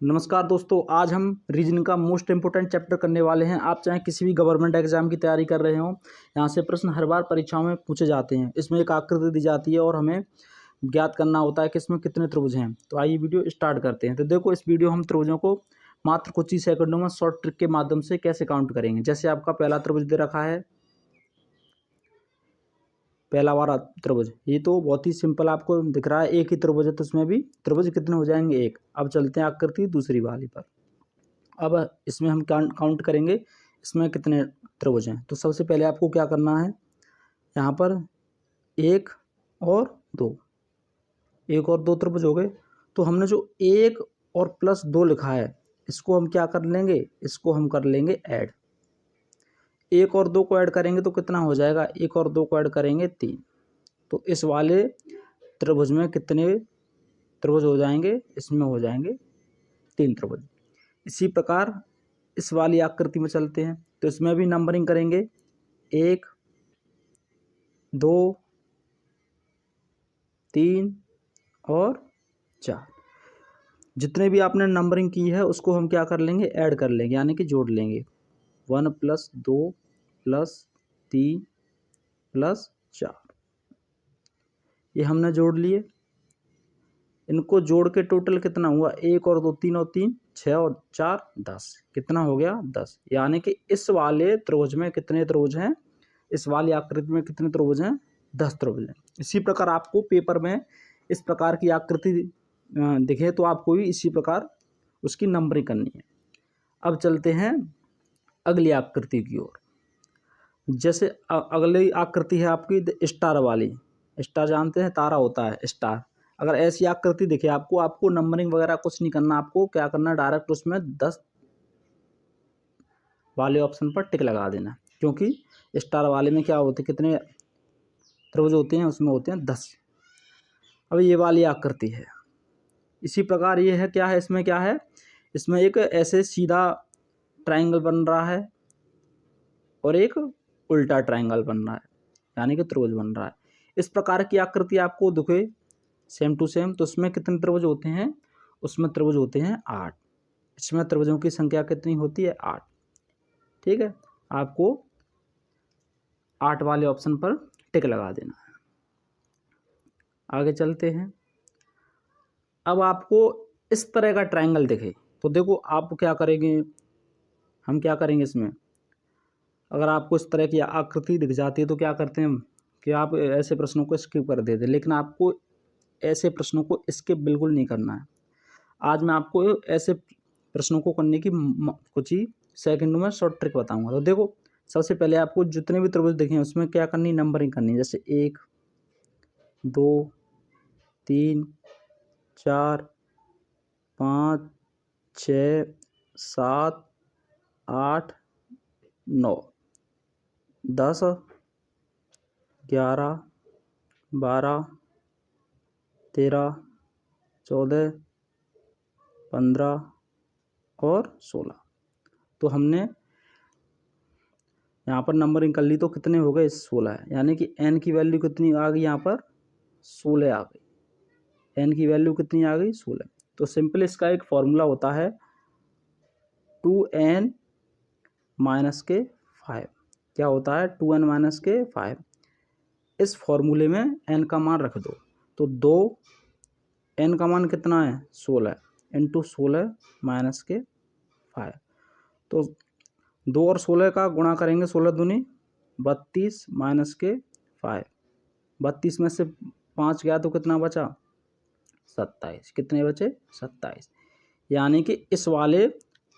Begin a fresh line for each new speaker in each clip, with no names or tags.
नमस्कार दोस्तों, आज हम रीजनिंग का मोस्ट इंपोर्टेंट चैप्टर करने वाले हैं। आप चाहे किसी भी गवर्नमेंट एग्जाम की तैयारी कर रहे हो, यहाँ से प्रश्न हर बार परीक्षाओं में पूछे जाते हैं। इसमें एक आकृति दी जाती है और हमें ज्ञात करना होता है कि इसमें कितने त्रिभुज हैं। तो आइए वीडियो स्टार्ट करते हैं। तो देखो, इस वीडियो हम त्रिभुजों को मात्र कुछ ही सेकंडों में शॉर्ट ट्रिक के माध्यम से कैसे काउंट करेंगे। जैसे आपका पहला त्रिभुज दे रखा है, पहला वाला त्रिभुज, ये तो बहुत ही सिंपल आपको दिख रहा है। एक ही त्रिभुज है तो उसमें भी त्रिभुज कितने हो जाएंगे, एक। अब चलते हैं आकृति दूसरी वाली पर। अब इसमें हम काउंट करेंगे इसमें कितने त्रिभुज हैं। तो सबसे पहले आपको क्या करना है, यहाँ पर एक और दो, एक और दो त्रिभुज हो गए। तो हमने जो एक और प्लस दो लिखा है, इसको हम क्या कर लेंगे, इसको हम कर लेंगे ऐड। एक और दो को ऐड करेंगे तो कितना हो जाएगा, एक और दो को ऐड करेंगे 3। तो इस वाले त्रिभुज में कितने त्रिभुज हो जाएंगे, इसमें हो जाएंगे 3 त्रिभुज। इसी प्रकार इस वाली आकृति में चलते हैं। तो इसमें भी नंबरिंग करेंगे, 1 2 3 और 4। जितने भी आपने नंबरिंग की है उसको हम क्या कर लेंगे, ऐड कर लेंगे, यानी कि जोड़ लेंगे। 1 + 2 + 3 + 4, ये हमने जोड़ लिए। इनको जोड़ के टोटल कितना हुआ, 1 और 2 3 और 3 6 और 4 10। कितना हो गया, 10। यानी कि इस वाले त्रिभुज में कितने त्रिभुज हैं, इस वाली आकृति में कितने त्रिभुज हैं, 10 त्रिभुज हैं। इसी प्रकार आपको पेपर में इस प्रकार की आकृति दिखे तो आपको भी इसी प्रकार उसकी नंबरिंग करनी है। अब चलते हैं अगली आकृति की ओर। जैसे अगली आकृति है आपकी स्टार वाली। स्टार जानते हैं, तारा होता है स्टार। अगर ऐसी आकृति दिखे आपको नंबरिंग वगैरह कुछ नहीं करना। आपको क्या करना है, डायरेक्ट उसमें 10 वाले ऑप्शन पर टिक लगा देना। क्योंकि स्टार वाले में क्या होते, कितने त्रिभुज होते हैं, उसमें होते हैं 10। अब ये वाली आकृति है, इसी प्रकार ये है, क्या है इसमें, क्या है इसमें, एक ऐसे सीधा ट्राइंगल बन रहा है और एक उल्टा ट्राइंगल बन रहा है, यानी कि त्रिभुज बन रहा है। इस प्रकार की आकृति आपको दिखे सेम टू सेम, तो उसमें कितने त्रिभुज होते हैं, उसमें त्रिभुज होते हैं 8। इसमें त्रिभुजों की संख्या कितनी होती है, 8। ठीक है, आपको 8 वाले ऑप्शन पर टिक लगा देना है। आगे चलते हैं। अब आपको इस तरह का ट्राइंगल दिखे तो देखो आप क्या करेंगे, हम क्या करेंगे इसमें, अगर आपको इस तरह की आकृति दिख जाती है तो क्या करते हैं कि आप ऐसे प्रश्नों को स्किप कर देते हैं। लेकिन आपको ऐसे प्रश्नों को स्किप बिल्कुल नहीं करना है। आज मैं आपको ऐसे प्रश्नों को करने की कुछ ही सेकंडों में शॉर्ट ट्रिक बताऊंगा। तो देखो, सबसे पहले आपको जितने भी त्रिभुज दिखे उसमें क्या करनी, नंबरिंग करनी है। जैसे 1 2 3 4 5 6 7 8 9 10 11 12 13 14 15 और 16। तो हमने यहाँ पर नंबरिंग कर ली तो कितने हो गए, 16 है। यानी कि n की वैल्यू कितनी आ गई, यहाँ पर 16 आ गई। n की वैल्यू कितनी आ गई, 16। तो सिंपल इसका एक फॉर्मूला होता है 2n - के 5। क्या होता है, 2n - के 5। इस फॉर्मूले में n का मान रख दो। तो 2 n का मान कितना है, 16 इंटू 16 - के 5। तो 2 और 16 का गुणा करेंगे, 16 दूनी 32 - के 5। 32 में से 5 गया तो कितना बचा, 27। कितने बचे, 27। यानी कि इस वाले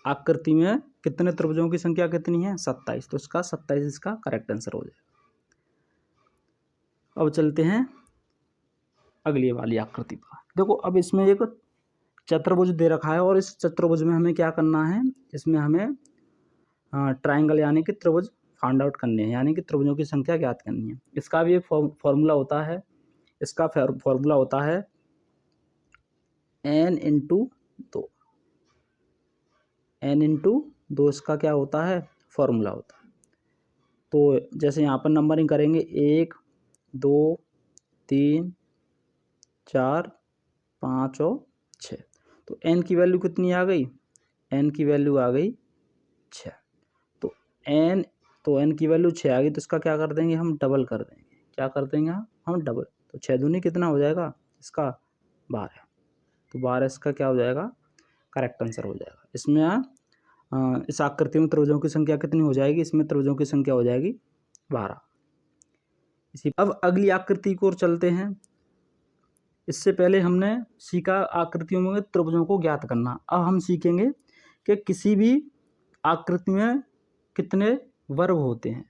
आकृति में कितने त्रिभुजों की संख्या कितनी है, 27। तो इसका 27 इसका करेक्ट आंसर हो जाएगा। अब चलते हैं अगली वाली आकृति पर। देखो, अब इसमें एक चतुर्भुज दे रखा है और इस चतुर्भुज में हमें क्या करना है, इसमें हमें ट्राइंगल यानी कि त्रिभुज फाइंड आउट करने हैं, यानी कि त्रिभुजों की संख्या ज्ञात करनी है। इसका भी एक फॉर्मूला होता है। इसका फॉर्मूला होता है n × 2। n × 2 इसका क्या होता है, फॉर्मूला होता है। तो जैसे यहाँ पर नंबरिंग करेंगे 1 2 3 4 5 और 6। तो n की वैल्यू कितनी आ गई, n की वैल्यू आ गई 6। तो n की वैल्यू 6 आ गई, तो इसका क्या कर देंगे हम, डबल कर देंगे। क्या कर देंगे हम डबल। तो 6 दूनी कितना हो जाएगा इसका 12। तो 12 इसका क्या हो जाएगा, करेक्ट आंसर हो जाएगा। इसमें इस आकृति में त्रिभुजों की संख्या कितनी हो जाएगी, इसमें त्रिभुजों की संख्या हो जाएगी 12। अब अगली आकृति की ओर चलते हैं। इससे पहले हमने सीखा आकृतियों में त्रिभुजों को ज्ञात करना। अब हम सीखेंगे कि किसी भी आकृति में कितने वर्ग होते हैं।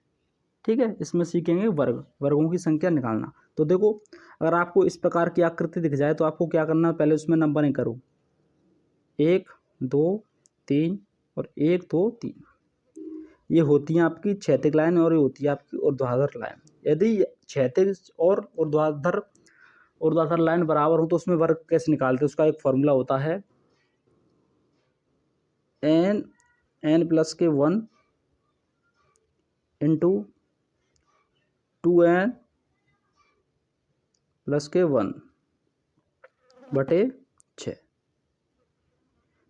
ठीक है, इसमें सीखेंगे वर्गों की संख्या निकालना। तो देखो, अगर आपको इस प्रकार की आकृति दिख जाए तो आपको क्या करना है, पहले उसमें नंबरिंग करो, 1 2 3 और 1 2 3। ये होती है आपकी क्षैतिज लाइन और ये होती है आपकी ऊर्ध्वाधर लाइन। यदि क्षैतिज और ऊर्ध्वाधर लाइन बराबर हो तो उसमें वर्ग कैसे निकालते हैं, उसका एक फॉर्मूला होता है n प्लस के 1 इंटू 2n प्लस के 1 बटे 6।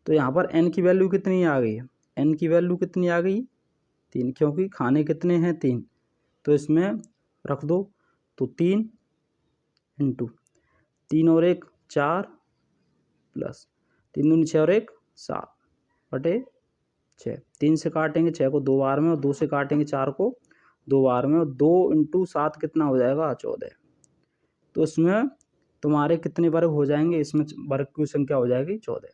तो यहाँ पर n की वैल्यू कितनी आ गई है, n की वैल्यू कितनी आ गई 3, क्योंकि खाने कितने हैं 3, तो इसमें रख दो। तो 3 इंटू 3 और 1 4 प्लस 3 दूनी 6 और 1 7 बटे 6। 3 से काटेंगे 6 को 2 बार में, और 2 से काटेंगे 4 को 2 बार में, और 2 इंटू 7 कितना हो जाएगा 14। तो इसमें तुम्हारे कितने वर्ग हो जाएंगे, इसमें वर्ग की संख्या हो जाएगी 14।